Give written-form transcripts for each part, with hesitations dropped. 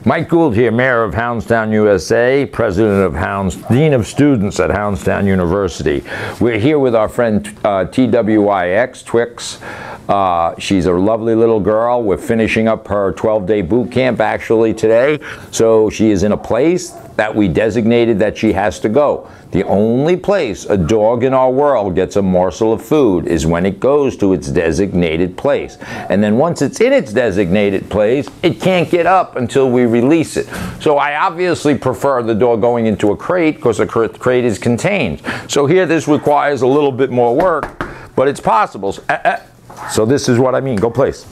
Mike Gould here, Mayor of Hounds Town USA, President of Dean of Students at Hounds Town University. We're here with our friend TWIX, Twix. She's a lovely little girl. We're finishing up her 12-day boot camp actually today. So she is in a place that we designated that she has to go. The only place a dog in our world gets a morsel of food is when it goes to its designated place. And then once it's in its designated place, it can't get up until we release it. So I obviously prefer the dog going into a crate because a crate is contained. So here this requires a little bit more work, but it's possible. So this is what I mean. Go place.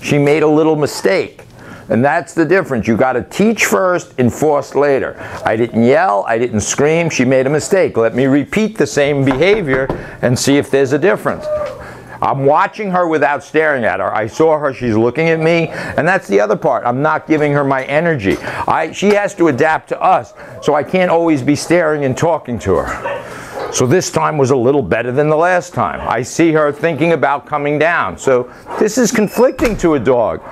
She made a little mistake. And that's the difference. You got to teach first, enforce later. I didn't yell, I didn't scream, she made a mistake. Let me repeat the same behavior and see if there's a difference. I'm watching her without staring at her. I saw her, she's looking at me, and that's the other part. I'm not giving her my energy. She has to adapt to us, so I can't always be staring and talking to her. So this time was a little better than the last time. I see her thinking about coming down. So this is conflicting to a dog.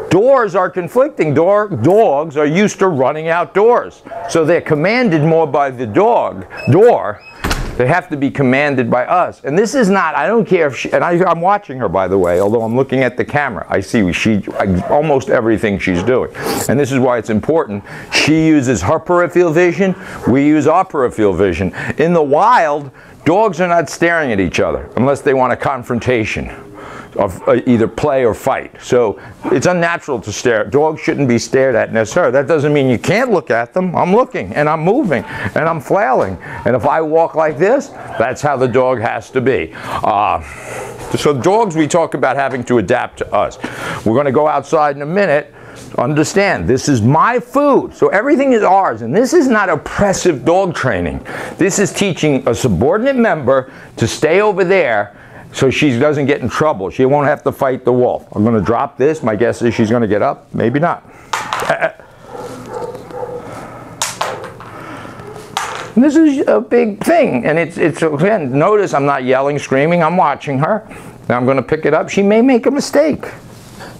Doors are conflicting. Dogs are used to running outdoors. So they're commanded more by the door. They have to be commanded by us. And this is not, I don't care if she, and I'm watching her by the way, although I'm looking at the camera. I see almost everything she's doing. And this is why it's important. She uses her peripheral vision, we use our peripheral vision. In the wild, dogs are not staring at each other unless they want a confrontation of either play or fight. So it's unnatural to stare. Dogs shouldn't be stared at necessarily. That doesn't mean you can't look at them. I'm looking and I'm moving and I'm flailing. And if I walk like this, that's how the dog has to be. So dogs, we talk about having to adapt to us. We're going to go outside in a minute. Understand, this is my food, so everything is ours, and this is not oppressive dog training. This is teaching a subordinate member to stay over there so she doesn't get in trouble. She won't have to fight the wolf. I'm going to drop this. My guess is she's going to get up. Maybe not. And this is a big thing. And it's again, notice I'm not yelling, screaming. I'm watching her. Now I'm going to pick it up. She may make a mistake.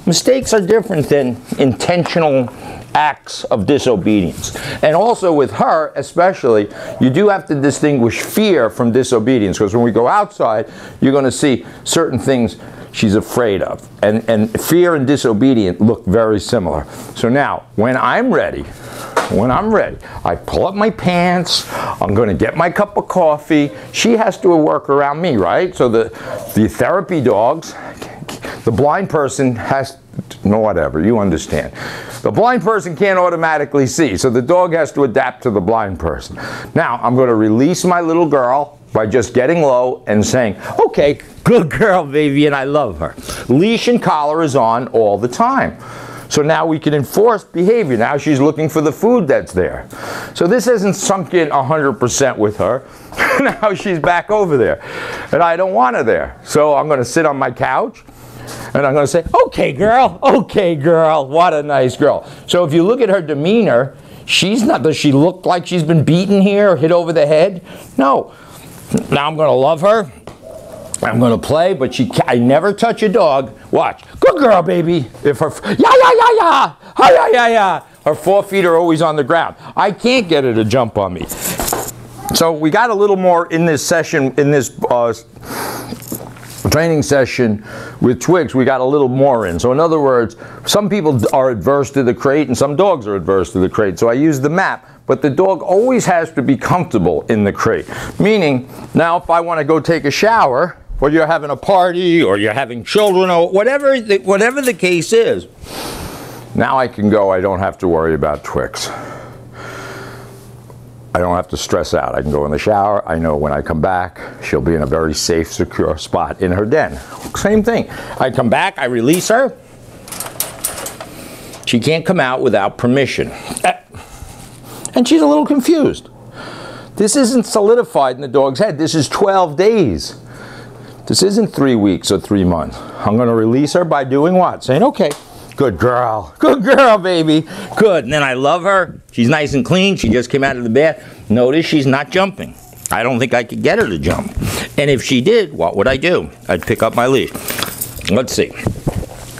Mistakes are different than intentional acts of disobedience. And also with her especially, you do have to distinguish fear from disobedience, because when we go outside you're going to see certain things she's afraid of, and fear and disobedience look very similar. So now when I'm ready, I pull up my pants, I'm going to get my cup of coffee. She has to work around me, right? So the therapy dogs, the blind person has no, whatever, you understand. The blind person can't automatically see, so the dog has to adapt to the blind person. Now, I'm going to release my little girl by just getting low and saying, okay, good girl, baby, and I love her. Leash and collar is on all the time. So now we can enforce behavior. Now she's looking for the food that's there. So this hasn't sunk in 100% with her. Now she's back over there, and I don't want her there. So I'm going to sit on my couch, and I'm going to say, okay, girl, what a nice girl. So if you look at her demeanor, does she look like she's been beaten here or hit over the head? No. Now I'm going to love her. I'm going to play, but I never touch a dog. Watch. Good girl, baby. If her, her 4 feet are always on the ground. I can't get her to jump on me. So we got a little more in this session, in this training session with Twix, we got a little more in. So in other words, some people are adverse to the crate and some dogs are adverse to the crate. So I use the map, but the dog always has to be comfortable in the crate. Meaning, now if I want to go take a shower, or you're having a party, or you're having children, or whatever the case is, now I can go, I don't have to worry about Twix. I don't have to stress out. I can go in the shower. I know when I come back, she'll be in a very safe, secure spot in her den. Same thing. I come back, I release her. She can't come out without permission. And she's a little confused. This isn't solidified in the dog's head. This is 12 days. This isn't 3 weeks or 3 months. I'm going to release her by doing what? Saying, okay, good girl, baby, good. And then I love her. She's nice and clean. She just came out of the bath. Notice she's not jumping. I don't think I could get her to jump. And if she did, what would I do? I'd pick up my leash. Let's see.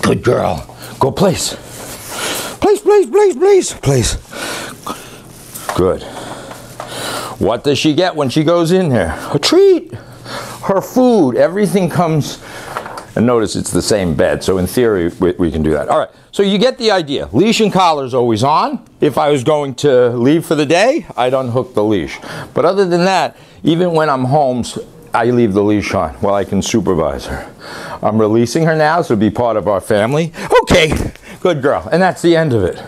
Good girl. Go place. Please, please, please, please, please. Good. What does she get when she goes in there? A treat. Her food. Everything comes. And notice it's the same bed, so in theory we can do that. All right, so you get the idea. Leash and collar is always on. If I was going to leave for the day, I'd unhook the leash. But other than that, even when I'm home, I leave the leash on while I can supervise her. I'm releasing her now, so be part of our family. Okay, good girl, and that's the end of it.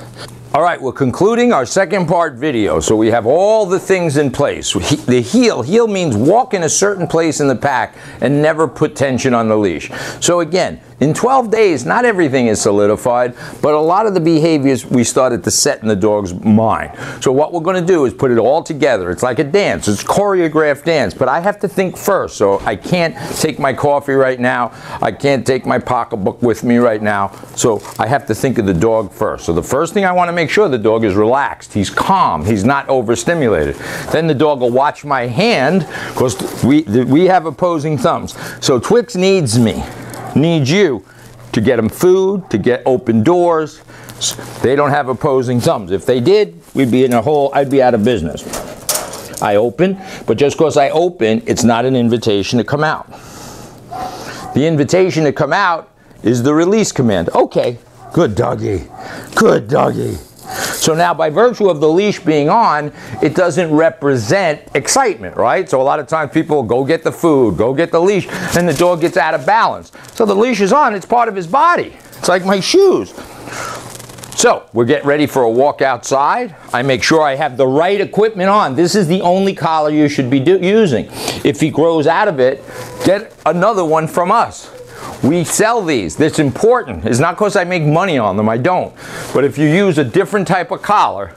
All right, we're concluding our second part video. So we have all the things in place. The heel means walk in a certain place in the pack and never put tension on the leash. So again, in 12 days, not everything is solidified, but a lot of the behaviors we started to set in the dog's mind. So what we're going to do is put it all together. It's like a dance. It's a choreographed dance, but I have to think first. So I can't take my coffee right now. I can't take my pocketbook with me right now. So I have to think of the dog first. So the first thing I want to make sure the dog is relaxed. He's calm. He's not overstimulated. Then the dog will watch my hand because we have opposing thumbs. So Twix needs me. Needs you to get them food, to get open doors. They don't have opposing thumbs. If they did, we'd be in a hole. I'd be out of business. I open, but just because I open, it's not an invitation to come out. The invitation to come out is the release command. Okay, good doggy, good doggy. So now by virtue of the leash being on, it doesn't represent excitement, right? So a lot of times people go get the food, go get the leash, and the dog gets out of balance. So the leash is on, it's part of his body. It's like my shoes. So we're getting ready for a walk outside. I make sure I have the right equipment on. This is the only collar you should be using. If he grows out of it, get another one from us. We sell these. That's important. It's not because I make money on them. I don't. But if you use a different type of collar,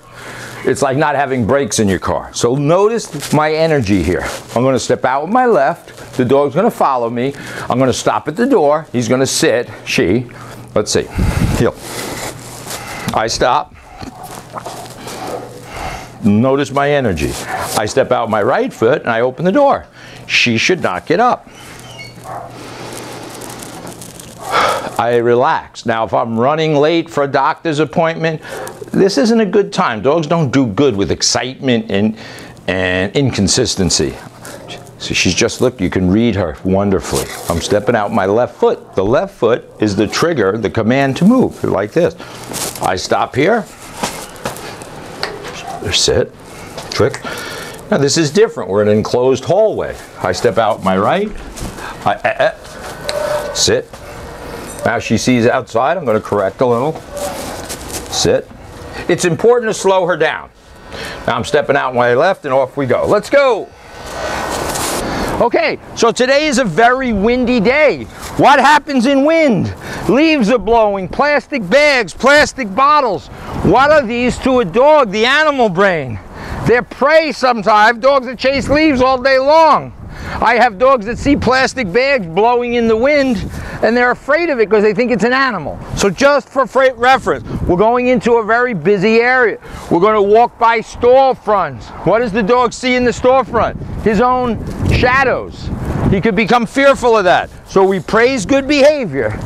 it's like not having brakes in your car. So notice my energy here. I'm going to step out with my left. The dog's going to follow me. I'm going to stop at the door. He's going to sit. She. Let's see. Heel. I stop. Notice my energy. I step out my right foot and I open the door. She should not get up. I relax. Now, if I'm running late for a doctor's appointment, this isn't a good time. Dogs don't do good with excitement and inconsistency. So she's just, look, you can read her wonderfully. I'm stepping out my left foot. The left foot is the trigger, the command to move, like this. I stop here. Sit. Trick. Now, this is different. We're in an enclosed hallway. I step out my right. Sit. Now she sees outside, I'm going to correct a little. Sit. It's important to slow her down. Now I'm stepping out my left and off we go. Let's go. Okay, so today is a very windy day. What happens in wind? Leaves are blowing, plastic bags, plastic bottles. What are these to a dog? The animal brain. They're prey sometimes. Dogs that chase leaves all day long. I have dogs that see plastic bags blowing in the wind and they're afraid of it because they think it's an animal. So just for reference, we're going into a very busy area. We're going to walk by storefronts. What does the dog see in the storefront? His own shadows. He could become fearful of that. So we praise good behavior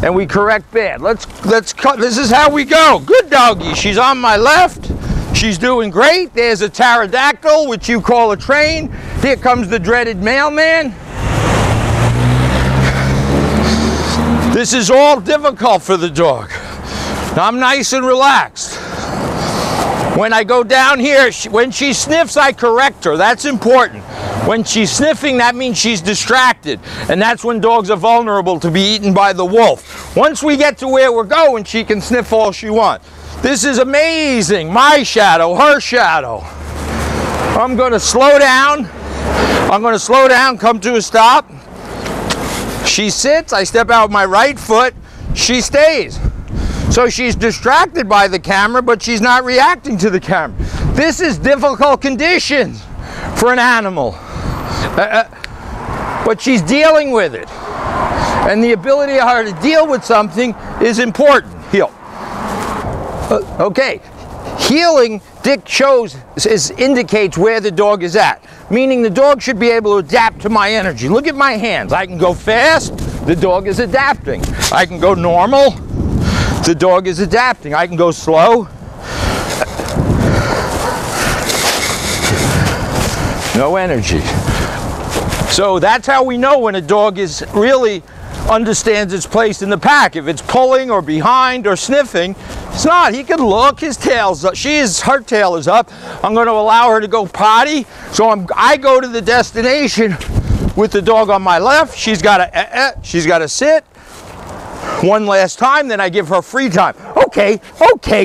and we correct bad. Let's cut. This is how we go. Good doggy. She's on my left. She's doing great. There's a pterodactyl, which you call a train. Here comes the dreaded mailman. This is all difficult for the dog. Now I'm nice and relaxed. When I go down here, when she sniffs, I correct her. That's important. When she's sniffing, that means she's distracted. And that's when dogs are vulnerable to be eaten by the wolf. Once we get to where we're going, she can sniff all she wants. This is amazing. My shadow, her shadow. I'm going to slow down. I'm going to slow down, come to a stop. She sits. I step out my right foot. She stays. So she's distracted by the camera, but she's not reacting to the camera. This is difficult conditions for an animal. But she's dealing with it. And the ability of her to deal with something is important. Heel. Okay. Healing, Dick indicates where the dog is at. Meaning the dog should be able to adapt to my energy. Look at my hands. I can go fast. The dog is adapting. I can go normal. The dog is adapting. I can go slow. No energy. So that's how we know when a dog is really understands its place in the pack. If it's pulling or behind or sniffing, it's not. He can look, his tail's up. Her tail is up. I'm going to allow her to go potty. So I go to the destination with the dog on my left. She's got to sit one last time, then I give her free time. Okay,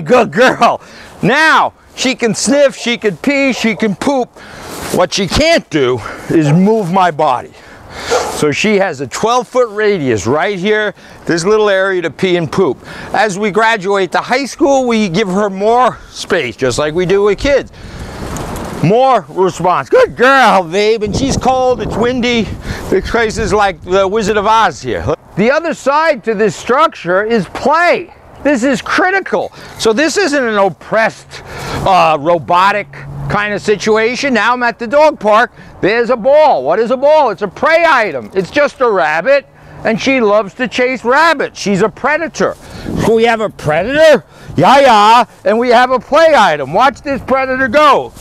good girl. Now, she can sniff, she can pee, she can poop. What she can't do is move my body. So she has a 12-foot radius right here, this little area to pee and poop. As we graduate to high school, we give her more space, just like we do with kids. More response. Good girl, babe. And she's cold, it's windy. This place is like the Wizard of Oz here. The other side to this structure is play. This is critical. So this isn't an oppressed, robotic kind of situation. Now I'm at the dog park. There's a ball. What is a ball? It's a prey item. It's just a rabbit, and she loves to chase rabbits. She's a predator. So we have a predator, and we have a play item. Watch this predator go.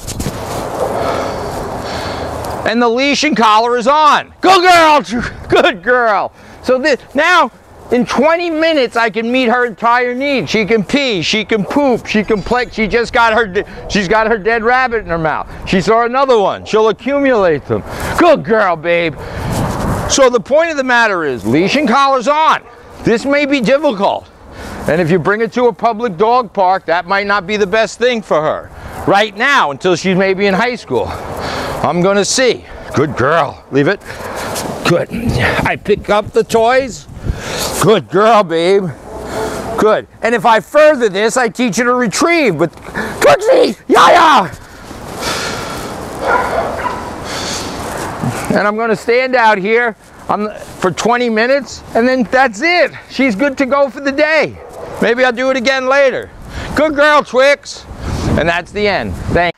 And the leash and collar is on. Good girl, good girl. So now, in 20 minutes, I can meet her entire need. She can pee, she can poop, she can play. She's got her dead rabbit in her mouth. She saw another one. She'll accumulate them. Good girl, babe. So the point of the matter is, leash and collar's on. This may be difficult. And if you bring her to a public dog park, that might not be the best thing for her. Right now, until she's maybe in high school. I'm gonna see. Good girl. Leave it. Good. I pick up the toys. Good girl, babe. Good. And if I further this, I teach you to retrieve. But Twixie, and I'm going to stand out here for 20 minutes, and then that's it. She's good to go for the day. Maybe I'll do it again later. Good girl, Twix. And that's the end. Thanks.